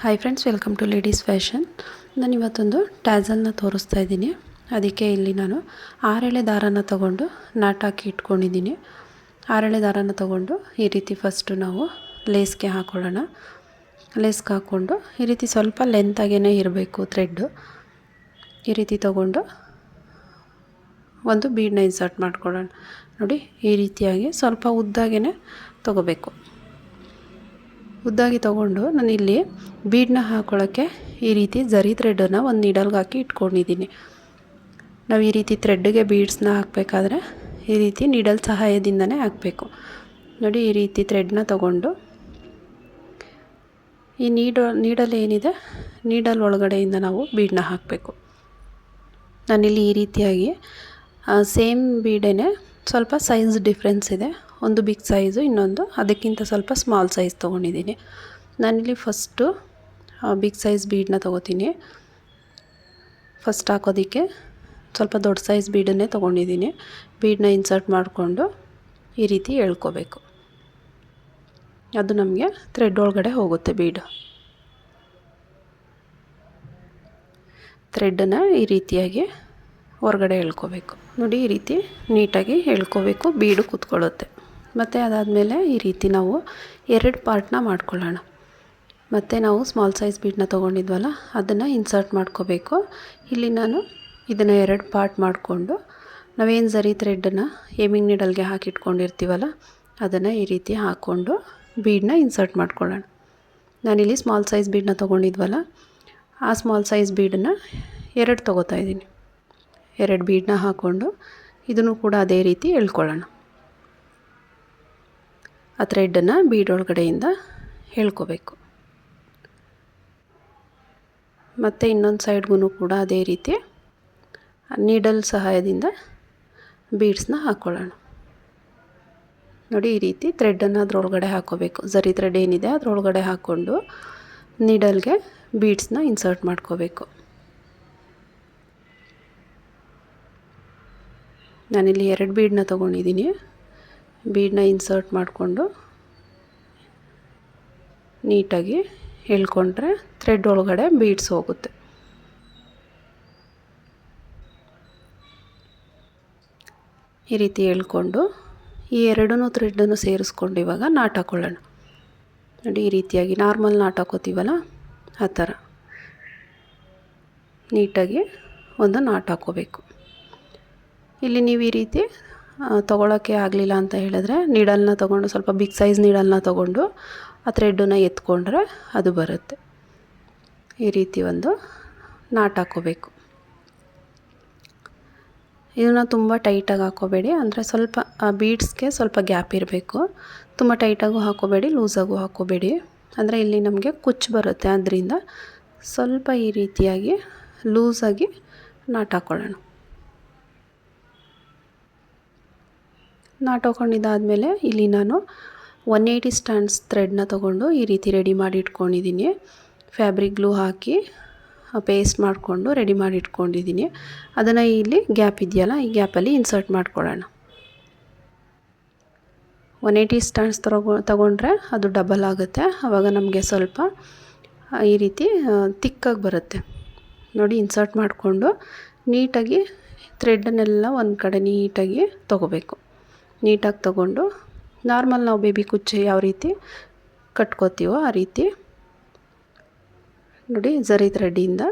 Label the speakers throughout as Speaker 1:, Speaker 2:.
Speaker 1: Hi friends, welcome to ladies fashion. ನಾನು ಇವತ್ತೊಂದು ಟ್ಯಾಸಲ್ನ ತೋರಿಸ್ತಾ ಇದ್ದೀನಿ. ಅದಕ್ಕೆ ಇಲ್ಲಿ ನಾನು 6 ಎಳೆ ದಾರನ ತಗೊಂಡು ನಾಟಾಕಿ ಇಟ್ಕೊಂಡಿದ್ದೀನಿ. 6 ಎಳೆ ದಾರನ ತಗೊಂಡು ಈ ರೀತಿ ಫಸ್ಟು ನಾವು ಲೇಸ್ಗೆ ಹಾಕ್ಕೊಳ್ಳೋಣ. ಲೇಸ್ಗೆ ಹಾಕ್ಕೊಂಡು ಈ ರೀತಿ ಸ್ವಲ್ಪ ಲೆಂತಾಗೇ ಇರಬೇಕು ಥ್ರೆಡ್ಡು. ಈ ರೀತಿ ತಗೊಂಡು ಒಂದು ಬೀಡನ್ನ ಇನ್ಸರ್ಟ್ ಮಾಡ್ಕೊಳ್ಳೋಣ. ನೋಡಿ, ಈ ರೀತಿಯಾಗಿ ಸ್ವಲ್ಪ ಉದ್ದಾಗೇ ತಗೋಬೇಕು. ಉದ್ದಾಗಿ ತೊಗೊಂಡು ನಾನು ಇಲ್ಲಿ ಬೀಡನ್ನ ಹಾಕ್ಕೊಳ್ಳೋಕ್ಕೆ ಈ ರೀತಿ ಜರಿ ಥ್ರೆಡನ್ನು ಒಂದು ನೀಡಲ್ಗೆ ಹಾಕಿ ಇಟ್ಕೊಂಡಿದ್ದೀನಿ. ನಾವು ಈ ರೀತಿ ಥ್ರೆಡ್ಗೆ ಬೀಡ್ಸ್ನ ಹಾಕಬೇಕಾದ್ರೆ ಈ ರೀತಿ ನೀಡಲ್ ಸಹಾಯದಿಂದನೇ ಹಾಕಬೇಕು. ನೋಡಿ, ಈ ರೀತಿ ಥ್ರೆಡ್ನ ತಗೊಂಡು ಈ ನೀಡಲ್ ಏನಿದೆ, ನೀಡಲ್ ಒಳಗಡೆಯಿಂದ ನಾವು ಬೀಡನ್ನ ಹಾಕಬೇಕು. ನಾನಿಲ್ಲಿ ಈ ರೀತಿಯಾಗಿ ಸೇಮ್ ಬೀಡೇ ಸ್ವಲ್ಪ ಸೈಜ್ ಡಿಫ್ರೆನ್ಸ್ ಇದೆ. ಒಂದು ಬಿಗ್ ಸೈಜು, ಇನ್ನೊಂದು ಅದಕ್ಕಿಂತ ಸ್ವಲ್ಪ ಸ್ಮಾಲ್ ಸೈಜ್ ತೊಗೊಂಡಿದ್ದೀನಿ. ನಾನಿಲ್ಲಿ ಫಸ್ಟು ಬಿಗ್ ಸೈಜ್ ಬೀಡನ್ನ ತೊಗೋತೀನಿ. ಫಸ್ಟ್ ಹಾಕೋದಕ್ಕೆ ಸ್ವಲ್ಪ ದೊಡ್ಡ ಸೈಜ್ ಬೀಡನ್ನೇ ತೊಗೊಂಡಿದ್ದೀನಿ. ಬೀಡನ್ನ ಇನ್ಸರ್ಟ್ ಮಾಡಿಕೊಂಡು ಈ ರೀತಿ ಎಳ್ಕೋಬೇಕು. ಅದು ನಮಗೆ ಥ್ರೆಡ್ ಒಳಗಡೆ ಹೋಗುತ್ತೆ. ಬೀಡು ಥ್ರೆಡ್ಡನ್ನು ಈ ರೀತಿಯಾಗಿ ಹೊರಗಡೆ ಎಳ್ಕೋಬೇಕು. ನೋಡಿ, ಈ ರೀತಿ ನೀಟಾಗಿ ಎಳ್ಕೋಬೇಕು, ಬೀಡು ಕೂತ್ಕೊಳ್ಳುತ್ತೆ. ಮತ್ತು ಅದಾದಮೇಲೆ ಈ ರೀತಿ ನಾವು 2 ಪಾರ್ಟ್ನ ಮಾಡ್ಕೊಳ್ಳೋಣ. ಮತ್ತು ನಾವು ಸ್ಮಾಲ್ ಸೈಜ್ ಬೀಡನ್ನ ತೊಗೊಂಡಿದ್ವಲ್ಲ, ಅದನ್ನು ಇನ್ಸರ್ಟ್ ಮಾಡ್ಕೋಬೇಕು. ಇಲ್ಲಿ ನಾನು ಇದನ್ನು 2 ಪಾರ್ಟ್ ಮಾಡಿಕೊಂಡು ನಾವೇನು ಜರಿ ಥ್ರೆಡ್ಡನ್ನು ಏಮಿಂಗ್ ನೀಡಲ್ಗೆ ಹಾಕಿಟ್ಕೊಂಡಿರ್ತೀವಲ್ಲ, ಅದನ್ನು ಈ ರೀತಿ ಹಾಕ್ಕೊಂಡು ಬೀಡನ್ನ ಇನ್ಸರ್ಟ್ ಮಾಡ್ಕೊಳ್ಳೋಣ. ನಾನಿಲ್ಲಿ ಸ್ಮಾಲ್ ಸೈಜ್ ಬೀಡನ್ನ ತೊಗೊಂಡಿದ್ವಲ್ಲ, ಆ ಸ್ಮಾಲ್ ಸೈಜ್ ಬೀಡನ್ನು 2 ತೊಗೋತಾಯಿದ್ದೀನಿ. 2 ಬೀಡನ್ನ ಹಾಕ್ಕೊಂಡು ಇದನ್ನು ಕೂಡ ಅದೇ ರೀತಿ ಎಳ್ಕೊಳ್ಳೋಣ. ಆ ಥ್ರೆಡ್ಡನ್ನು ಬೀಡ್ ಒಳಗಡೆಯಿಂದ ಎಳ್ಕೋಬೇಕು. ಮತ್ತು ಇನ್ನೊಂದು ಸೈಡ್ಗೂ ಕೂಡ ಅದೇ ರೀತಿ ನೀಡಲ್ ಸಹಾಯದಿಂದ ಬೀಡ್ಸ್ನ ಹಾಕ್ಕೊಳ್ಳೋಣ. ನೋಡಿ, ಈ ರೀತಿ ಥ್ರೆಡ್ಡನ್ನು ಅದರೊಳಗಡೆ ಹಾಕ್ಕೋಬೇಕು. ಜರಿ ಥ್ರೆಡ್ ಏನಿದೆ ಅದರೊಳಗಡೆ ಹಾಕ್ಕೊಂಡು ನೀಡಲ್ಗೆ ಬೀಡ್ಸ್ನ ಇನ್ಸರ್ಟ್ ಮಾಡ್ಕೋಬೇಕು. ನಾನಿಲ್ಲಿ 2 ಬೀಡನ್ನ ತೊಗೊಂಡಿದ್ದೀನಿ. ಬೀಡನ್ನ ಇನ್ಸರ್ಟ್ ಮಾಡಿಕೊಂಡು ನೀಟಾಗಿ ಎಳ್ಕೊಂಡ್ರೆ ಥ್ರೆಡ್ ಒಳಗಡೆ ಬೀಡ್ಸ್ ಹೋಗುತ್ತೆ. ಈ ರೀತಿ ಎಳ್ಕೊಂಡು ಈ 2 ಥ್ರೆಡ್ಡನ್ನು ಸೇರಿಸ್ಕೊಂಡು ಇವಾಗ ನಾಟ್ ಹಾಕ್ಕೊಳ್ಳೋಣ. ನೋಡಿ, ಈ ರೀತಿಯಾಗಿ ನಾರ್ಮಲ್ ನಾಟ್ ಹಾಕೋತೀವಲ್ಲ, ಆ ಥರ ನೀಟಾಗಿ ಒಂದು ನಾಟ್ ಹಾಕ್ಕೋಬೇಕು. ಇಲ್ಲಿ ನೀವು ಈ ರೀತಿ ತೊಗೊಳಕ್ಕೆ ಆಗಲಿಲ್ಲ ಅಂತ ಹೇಳಿದ್ರೆ ನೀಡಲ್ನ ತೊಗೊಂಡು, ಸ್ವಲ್ಪ ಬಿಗ್ ಸೈಜ್ ನೀಡಲ್ನ ತೊಗೊಂಡು ಆ ಥ್ರೆಡ್ಡನ್ನು ಎತ್ಕೊಂಡ್ರೆ ಅದು ಬರುತ್ತೆ. ಈ ರೀತಿ ಒಂದು ನಾಟ್ ಹಾಕ್ಕೋಬೇಕು. ಇದನ್ನು ತುಂಬ ಟೈಟಾಗಿ ಹಾಕ್ಕೋಬೇಡಿ, ಅಂದರೆ ಸ್ವಲ್ಪ ಆ ಬೀಡ್ಸ್ಗೆ ಸ್ವಲ್ಪ ಗ್ಯಾಪ್ ಇರಬೇಕು. ತುಂಬ ಟೈಟಾಗೂ ಹಾಕ್ಕೋಬೇಡಿ, ಲೂಸಾಗೂ ಹಾಕ್ಕೋಬೇಡಿ, ಅಂದರೆ ಇಲ್ಲಿ ನಮಗೆ ಕುಚ್ಚು ಬರುತ್ತೆ. ಆದ್ದರಿಂದ ಸ್ವಲ್ಪ ಈ ರೀತಿಯಾಗಿ ಲೂಸಾಗಿ ನಾಟ್ ಹಾಕ್ಕೊಳ್ಳೋಣ. ನಾಟ್ ಹಾಕ್ಕೊಂಡಿದ್ದಾದಮೇಲೆ ಇಲ್ಲಿ ನಾನು 180 ಸ್ಟ್ಯಾಂಡ್ಸ್ ಥ್ರೆಡ್ನ ತೊಗೊಂಡು ಈ ರೀತಿ ರೆಡಿ ಮಾಡಿ ಇಟ್ಕೊಂಡಿದ್ದೀನಿ. ಫ್ಯಾಬ್ರಿಕ್ ಗ್ಲೂ ಹಾಕಿ ಪೇಸ್ಟ್ ಮಾಡಿಕೊಂಡು ರೆಡಿ ಮಾಡಿ ಇಟ್ಕೊಂಡಿದ್ದೀನಿ. ಅದನ್ನು ಇಲ್ಲಿ ಗ್ಯಾಪ್ ಇದೆಯಲ್ಲ, ಈ ಗ್ಯಾಪಲ್ಲಿ ಇನ್ಸರ್ಟ್ ಮಾಡ್ಕೊಳ್ಳೋಣ. 180 ಸ್ಟ್ಯಾಂಡ್ಸ್ ತಗೊಂಡ್ರೆ ಅದು ಡಬಲ್ ಆಗುತ್ತೆ. ಆವಾಗ ನಮಗೆ ಸ್ವಲ್ಪ ಈ ರೀತಿ ತಿಕ್ಕಾಗಿ ಬರುತ್ತೆ. ನೋಡಿ, ಇನ್ಸರ್ಟ್ ಮಾಡಿಕೊಂಡು ನೀಟಾಗಿ ಥ್ರೆಡ್ಡನ್ನೆಲ್ಲ ಒಂದು ಕಡೆ ನೀಟಾಗಿ ತೊಗೋಬೇಕು. ನೀಟಾಗಿ ತೊಗೊಂಡು ನಾರ್ಮಲ್ ನಾವು ಬೇಬಿ ಕುಚ್ಚು ಯಾವ ರೀತಿ ಕಟ್ಕೋತೀವೋ ಆ ರೀತಿ ನೋಡಿ ಜರಿ ಥ್ರೆಡ್ಡಿಂದ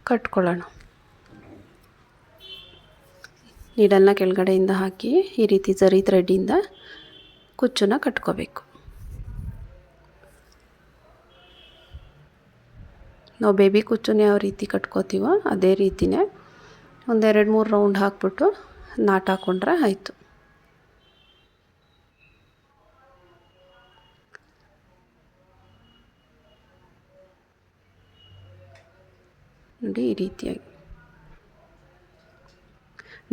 Speaker 1: ಕಟ್ಕೊಳ್ಳೋಣ. ನೀಡಲ್ನ ಕೆಳಗಡೆಯಿಂದ ಹಾಕಿ ಈ ರೀತಿ ಜರಿ ಥ್ರೆಡ್ಡಿಂದ ಕುಚ್ಚನ್ನು ಕಟ್ಕೋಬೇಕು. ನಾವು ಬೇಬಿ ಕುಚ್ಚನ್ನು ಯಾವ ರೀತಿ ಕಟ್ಕೋತೀವೋ ಅದೇ ರೀತಿಯೇ ಒಂದು 2-3 ರೌಂಡ್ ಹಾಕ್ಬಿಟ್ಟು ನಾಟ್ ಹಾಕ್ಕೊಂಡ್ರೆ ಆಯಿತು. ನೋಡಿ, ಈ ರೀತಿಯಾಗಿ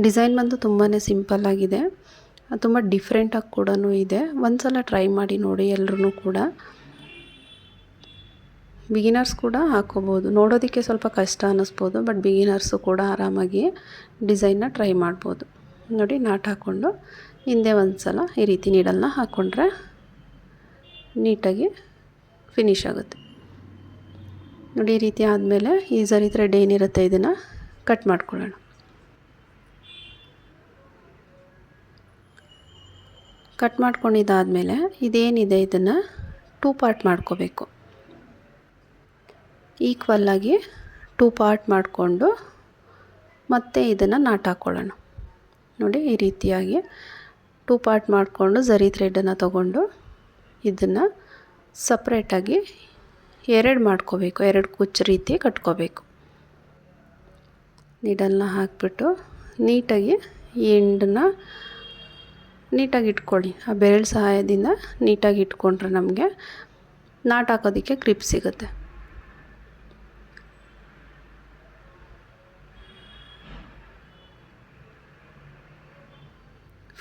Speaker 1: ಡಿಸೈನ್ ಬಂದು ತುಂಬಾ ಸಿಂಪಲ್ಲಾಗಿದೆ, ತುಂಬ ಡಿಫ್ರೆಂಟಾಗಿ ಕೂಡ ಇದೆ. ಒಂದು ಸಲ ಟ್ರೈ ಮಾಡಿ ನೋಡಿ ಎಲ್ಲರೂ ಕೂಡ. ಬಿಗಿನರ್ಸ್ ಕೂಡ ಹಾಕ್ಕೋಬೋದು. ನೋಡೋದಕ್ಕೆ ಸ್ವಲ್ಪ ಕಷ್ಟ ಅನ್ನಿಸ್ಬೋದು, ಬಟ್ ಬಿಗಿನರ್ಸು ಕೂಡ ಆರಾಮಾಗಿ ಡಿಸೈನ್ನ ಟ್ರೈ ಮಾಡ್ಬೋದು. ನೋಡಿ, ನಾಟ್ ಹಾಕ್ಕೊಂಡು ಹಿಂದೆ ಒಂದು ಸಲ ಈ ರೀತಿ ನೀಡಲ್ನ ಹಾಕ್ಕೊಂಡ್ರೆ ನೀಟಾಗಿ ಫಿನಿಶ್ ಆಗುತ್ತೆ. ನೋಡಿ ಈ ರೀತಿ ಆದಮೇಲೆ ಈ ಝರಿ ಥ್ರೆಡ್ ಏನಿರುತ್ತೆ ಇದನ್ನು ಕಟ್ ಮಾಡ್ಕೊಳ್ಳೋಣ. ಕಟ್ ಮಾಡ್ಕೊಂಡಿದ್ದಾದಮೇಲೆ ಇದೇನಿದೆ ಇದನ್ನು 2 ಪಾರ್ಟ್ ಮಾಡ್ಕೋಬೇಕು. ಈಕ್ವಲ್ಲಾಗಿ 2 ಪಾರ್ಟ್ ಮಾಡಿಕೊಂಡು ಮತ್ತೆ ಇದನ್ನು ನಾಟ್ ಹಾಕ್ಕೊಳ್ಳೋಣ. ನೋಡಿ ಈ ರೀತಿಯಾಗಿ 2 ಪಾರ್ಟ್ ಮಾಡಿಕೊಂಡು ಝರಿ ಥ್ರೆಡನ್ನು ತಗೊಂಡು ಇದನ್ನು ಸಪ್ರೇಟಾಗಿ 2 ಮಾಡ್ಕೋಬೇಕು. 2 ಕುಚ್ಚು ರೀತಿ ಕಟ್ಕೋಬೇಕು. ನೀಡಲ್ನ ಹಾಕಿಬಿಟ್ಟು ನೀಟಾಗಿ ಈ ಎಂಡನ್ನ ನೀಟಾಗಿ ಇಟ್ಕೊಳ್ಳಿ. ಆ ಬೆರಳ ಸಹಾಯದಿಂದ ನೀಟಾಗಿ ಇಟ್ಕೊಂಡ್ರೆ ನಮಗೆ ನಾಟ್ ಹಾಕೋದಕ್ಕೆ ಗ್ರಿಪ್ ಸಿಗುತ್ತೆ.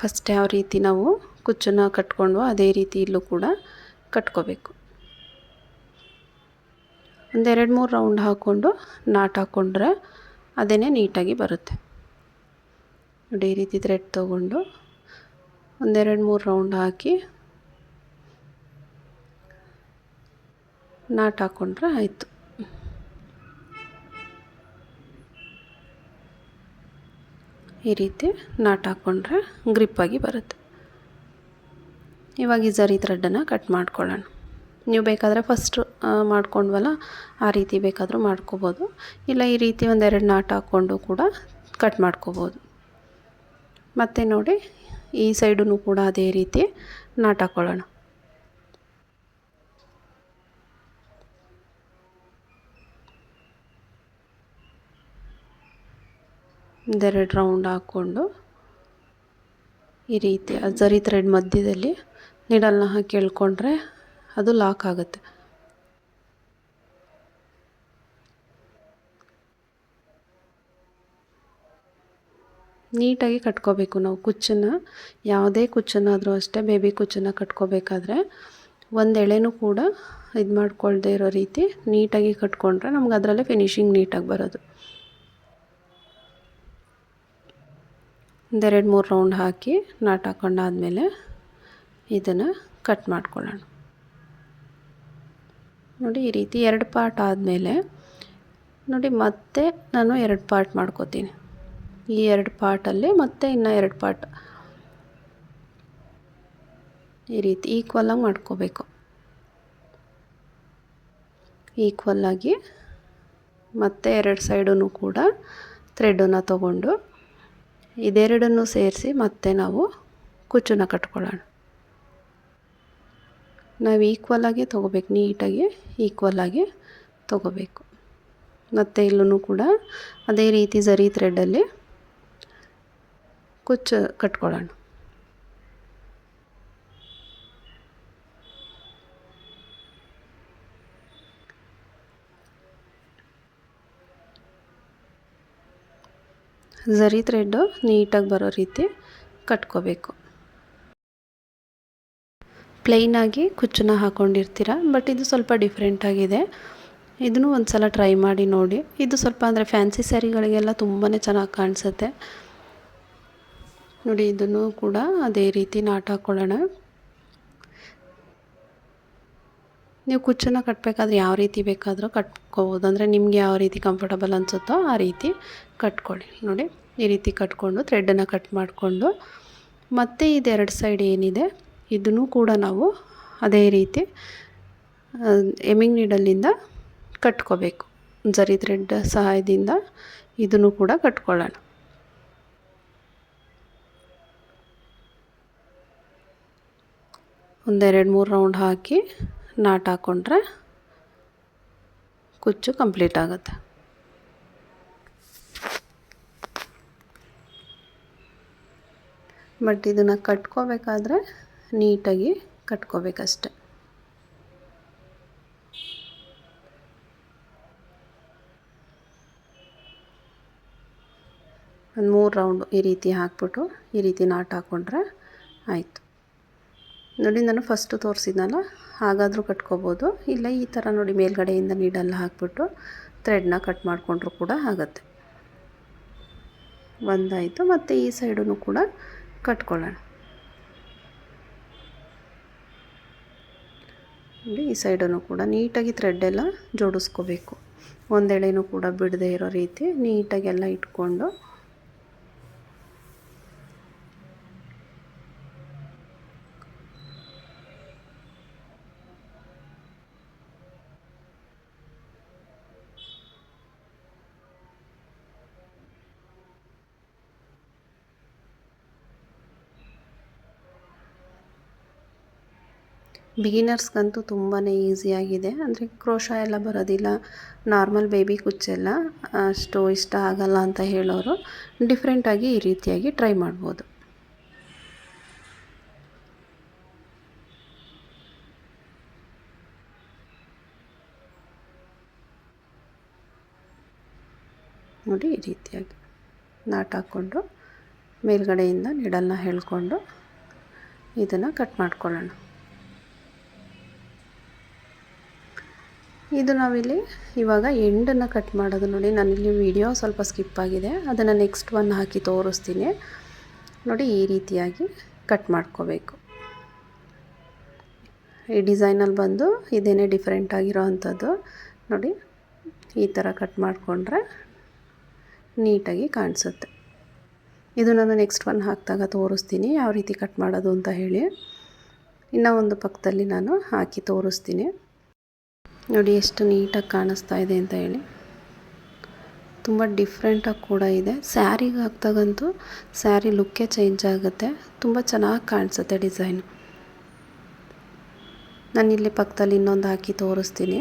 Speaker 1: ಫಸ್ಟ್ ಯಾವ ರೀತಿ ನಾವು ಕುಚ್ಚನ್ನು ಕಟ್ಕೊಂಡ್ವೋ ಅದೇ ರೀತಿ ಇಲ್ಲೂ ಕೂಡ ಕಟ್ಕೋಬೇಕು. ಒಂದು 2-3 ರೌಂಡ್ ಹಾಕ್ಕೊಂಡು ನಾಟ್ ಹಾಕ್ಕೊಂಡ್ರೆ ಅದೇ ನೀಟಾಗಿ ಬರುತ್ತೆ. ನೋಡಿ ಈ ರೀತಿ ಥ್ರೆಡ್ ತೊಗೊಂಡು ಒಂದು 2-3 ರೌಂಡ್ ಹಾಕಿ ನಾಟ್ ಹಾಕ್ಕೊಂಡ್ರೆ ಆಯಿತು. ಈ ರೀತಿ ನಾಟ್ ಹಾಕ್ಕೊಂಡ್ರೆ ಗ್ರಿಪ್ಪಾಗಿ ಬರುತ್ತೆ. ಇವಾಗ ಈ ಝರಿ ಥ್ರೆಡನ್ನು ಕಟ್ ಮಾಡ್ಕೊಳ್ಳೋಣ. ನೀವು ಬೇಕಾದರೆ ಫಸ್ಟು ಮಾಡ್ಕೊಂಡ್ವಲ್ಲ ಆ ರೀತಿ ಬೇಕಾದರೂ ಮಾಡ್ಕೋಬೋದು. ಇಲ್ಲ ಈ ರೀತಿ 1-2 ನಾಟ್ ಹಾಕ್ಕೊಂಡು ಕೂಡ ಕಟ್ ಮಾಡ್ಕೋಬೋದು. ಮತ್ತು ನೋಡಿ ಈ ಸೈಡೂ ಕೂಡ ಅದೇ ರೀತಿ ನಾಟ್ ಹಾಕ್ಕೊಳ್ಳೋಣ. ಒಂದೆರಡು ರೌಂಡ್ ಹಾಕ್ಕೊಂಡು ಈ ರೀತಿ ಝರಿ ಥ್ರೆಡ್ ಮಧ್ಯದಲ್ಲಿ ನೀಡಲ್ನ ಹಾಕಿ ಎಳ್ಕೊಂಡ್ರೆ ಅದು ಲಾಕ್ ಆಗುತ್ತೆ. ನೀಟಾಗಿ ಕಟ್ಕೋಬೇಕು ನಾವು ಕುಚ್ಚನ್ನು. ಯಾವುದೇ ಕುಚ್ಚನ್ನಾದರೂ ಅಷ್ಟೇ, ಬೇಬಿ ಕುಚ್ಚನ್ನು ಕಟ್ಕೋಬೇಕಾದ್ರೆ ಒಂದು ಎಳೆನೂ ಕೂಡ ಇದು ಮಾಡ್ಕೊಳ್ದೇ ಇರೋ ರೀತಿ ನೀಟಾಗಿ ಕಟ್ಕೊಂಡ್ರೆ ನಮ್ಗೆ ಅದರಲ್ಲೇ ಫಿನಿಶಿಂಗ್ ನೀಟಾಗಿ ಬರೋದು. 1-2-3 ರೌಂಡ್ ಹಾಕಿ ನಾಟ್ ಹಾಕ್ಕೊಂಡಾದ್ಮೇಲೆ ಇದನ್ನು ಕಟ್ ಮಾಡ್ಕೊಳ್ಳೋಣ. ನೋಡಿ ಈ ರೀತಿ 2 ಪಾರ್ಟ್ ಆದಮೇಲೆ ನೋಡಿ ಮತ್ತೆ ನಾನು 2 ಪಾರ್ಟ್ ಮಾಡ್ಕೋತೀನಿ. ಈ 2 ಪಾರ್ಟಲ್ಲಿ ಮತ್ತೆ ಇನ್ನೂ 2 ಪಾರ್ಟ್ ಈ ರೀತಿ ಈಕ್ವಲಾಗಿ ಮಾಡ್ಕೋಬೇಕು. ಈಕ್ವಲ್ಲಾಗಿ ಮತ್ತೆ 2 ಸೈಡೂ ಕೂಡ ಥ್ರೆಡನ್ನು ತಗೊಂಡು ಇದೆರಡನ್ನು ಸೇರಿಸಿ ಮತ್ತೆ ನಾವು ಕುಚ್ಚನ್ನು ಕಟ್ಕೊಳ್ಳೋಣ. ನಾವು ಈಕ್ವಲಾಗಿ ತೊಗೋಬೇಕು, ನೀಟಾಗಿ ಈಕ್ವಲಾಗಿ ತೊಗೋಬೇಕು. ಮತ್ತು ಇಲ್ಲೂ ಕೂಡ ಅದೇ ರೀತಿ ಝರಿ ಥ್ರೆಡ್ಡಲ್ಲಿ ಕುಚ್ಚು ಕಟ್ಕೊಳ್ಳೋಣ. ಝರಿ ಥ್ರೆಡ್ಡು ನೀಟಾಗಿ ಬರೋ ರೀತಿ ಕಟ್ಕೋಬೇಕು. ಪ್ಲೈನಾಗಿ ಕುಚ್ಚನ್ನ ಹಾಕ್ಕೊಂಡಿರ್ತೀರ, ಬಟ್ ಇದು ಸ್ವಲ್ಪ ಡಿಫ್ರೆಂಟಾಗಿದೆ. ಇದನ್ನು ಒಂದು ಸಲ ಟ್ರೈ ಮಾಡಿ ನೋಡಿ. ಇದು ಸ್ವಲ್ಪ ಅಂದರೆ ಫ್ಯಾನ್ಸಿ ಸ್ಯಾರಿಗಳಿಗೆಲ್ಲ ತುಂಬಾ ಚೆನ್ನಾಗಿ ಕಾಣಿಸುತ್ತೆ. ನೋಡಿ ಇದನ್ನು ಕೂಡ ಅದೇ ರೀತಿ ನಾಟ್ ಹಾಕ್ಕೊಳ್ಳೋಣ. ನೀವು ಕುಚ್ಚನ್ನು ಕಟ್ಟಬೇಕಾದ್ರೆ ಯಾವ ರೀತಿ ಬೇಕಾದರೂ ಕಟ್ಕೋಬೋದು. ಅಂದರೆ ನಿಮಗೆ ಯಾವ ರೀತಿ ಕಂಫರ್ಟಬಲ್ ಅನಿಸುತ್ತೋ ಆ ರೀತಿ ಕಟ್ಕೊಳ್ಳಿ. ನೋಡಿ ಈ ರೀತಿ ಕಟ್ಕೊಂಡು ಥ್ರೆಡನ್ನು ಕಟ್ ಮಾಡಿಕೊಂಡು ಮತ್ತು ಇದು 2 ಸೈಡ್ ಏನಿದೆ ಇದನ್ನು ಕೂಡ ನಾವು ಅದೇ ರೀತಿ ಎಮ್ಮಿಂಗ್ ನೀಡಲಿಂದ ಕಟ್ಕೋಬೇಕು. ಝರಿ ಥ್ರೆಡ್ ಸಹಾಯದಿಂದ ಇದನ್ನು ಕೂಡ ಕಟ್ಕೊಳ್ಳೋಣ. ಒಂದು 2-3 ರೌಂಡ್ ಹಾಕಿ ನಾಟ್ ಹಾಕ್ಕೊಂಡ್ರೆ ಕುಚ್ಚು ಕಂಪ್ಲೀಟ್ ಆಗುತ್ತೆ. ಬಟ್ ಇದನ್ನು ಕಟ್ಕೋಬೇಕಾದ್ರೆ ನೀಟಾಗಿ ಕಟ್ಕೋಬೇಕಷ್ಟೆ. ಒಂದು 3 ರೌಂಡು ಈ ರೀತಿ ಹಾಕ್ಬಿಟ್ಟು ಈ ರೀತಿ ನಾಟ್ ಹಾಕ್ಕೊಂಡ್ರೆ ಆಯಿತು. ನೋಡಿ ನಾನು ಫಸ್ಟು ತೋರಿಸಿದ್ನಲ್ಲ, ಹಾಗಾದರೂ ಕಟ್ಕೋಬೋದು. ಇಲ್ಲ ಈ ಥರ ನೋಡಿ ಮೇಲ್ಗಡೆಯಿಂದ ನೀಡಲ್ಲ ಹಾಕ್ಬಿಟ್ಟು ಥ್ರೆಡ್ನ ಕಟ್ ಮಾಡಿಕೊಂಡ್ರೂ ಕೂಡ ಆಗುತ್ತೆ. ಒಂದಾಯಿತು. ಮತ್ತು ಈ ಸೈಡೂ ಕೂಡ ಕಟ್ಕೊಳ್ಳೋಣ. ನೋಡಿ ಈ ಸೈಡನ್ನು ಕೂಡ ನೀಟಾಗಿ ಥ್ರೆಡ್ಡೆಲ್ಲ ಜೋಡಿಸ್ಕೋಬೇಕು. ಒಂದೆಳೆನೂ ಕೂಡ ಬಿಡದೇ ಇರೋ ರೀತಿ ನೀಟಾಗೆಲ್ಲ ಇಟ್ಕೊಂಡು ಬಿಗಿನರ್ಸ್ಗಂತೂ ತುಂಬಾ ಈಸಿಯಾಗಿದೆ. ಅಂದರೆ ಕ್ರೋಶ ಎಲ್ಲ ಬರೋದಿಲ್ಲ, ನಾರ್ಮಲ್ ಬೇಬಿ ಕುಚ್ಚೆಲ್ಲ ಅಷ್ಟು ಇಷ್ಟ ಆಗಲ್ಲ ಅಂತ ಹೇಳೋರು ಡಿಫ್ರೆಂಟಾಗಿ ಈ ರೀತಿಯಾಗಿ ಟ್ರೈ ಮಾಡ್ಬೋದು. ನೋಡಿ ಈ ರೀತಿಯಾಗಿ ನಾಟ್ ಹಾಕ್ಕೊಂಡು ಮೇಲ್ಗಡೆಯಿಂದ ನಿಡಲ್ನ ಎಳ್ಕೊಂಡು ಇದನ್ನು ಕಟ್ ಮಾಡ್ಕೊಳ್ಳೋಣ. ಇದು ನಾವಿಲ್ಲಿ ಇವಾಗ ಎಂಡನ್ನು ಕಟ್ ಮಾಡೋದು. ನೋಡಿ ನಾನಿಲ್ಲಿ ವಿಡಿಯೋ ಸ್ವಲ್ಪ ಸ್ಕಿಪ್ ಆಗಿದೆ, ಅದನ್ನು ನೆಕ್ಸ್ಟ್ ಒನ್ ಹಾಕಿ ತೋರಿಸ್ತೀನಿ. ನೋಡಿ ಈ ರೀತಿಯಾಗಿ ಕಟ್ ಮಾಡ್ಕೋಬೇಕು. ಈ ಡಿಸೈನಲ್ಲಿ ಬಂದು ಇದೇನೇ ಡಿಫ್ರೆಂಟ್ ಆಗಿರೋ ಅಂಥದ್ದು. ನೋಡಿ ಈ ಥರ ಕಟ್ ಮಾಡಿಕೊಂಡ್ರೆ ನೀಟಾಗಿ ಕಾಣಿಸುತ್ತೆ. ಇದು ನಾನು ನೆಕ್ಸ್ಟ್ ಒನ್ ಹಾಕಿದಾಗ ತೋರಿಸ್ತೀನಿ ಯಾವ ರೀತಿ ಕಟ್ ಮಾಡೋದು ಅಂತ ಹೇಳಿ. ಇನ್ನೂ ಒಂದು ಪಕ್ಕದಲ್ಲಿ ನಾನು ಹಾಕಿ ತೋರಿಸ್ತೀನಿ. ನೋಡಿ ಎಷ್ಟು ನೀಟಾಗಿ ಕಾಣಿಸ್ತಾ ಇದೆ ಅಂತ ಹೇಳಿ. ತುಂಬ ಡಿಫ್ರೆಂಟಾಗಿ ಕೂಡ ಇದೆ. ಸ್ಯಾರಿಗೆ ಹಾಕ್ದಾಗಂತೂ ಸ್ಯಾರಿ ಲುಕ್ಕೇ ಚೇಂಜ್ ಆಗುತ್ತೆ, ತುಂಬ ಚೆನ್ನಾಗಿ ಕಾಣಿಸುತ್ತೆ ಡಿಸೈನು. ನಾನಿಲ್ಲಿ ಪಕ್ಕದಲ್ಲಿ ಇನ್ನೊಂದು ಹಾಕಿ ತೋರಿಸ್ತೀನಿ.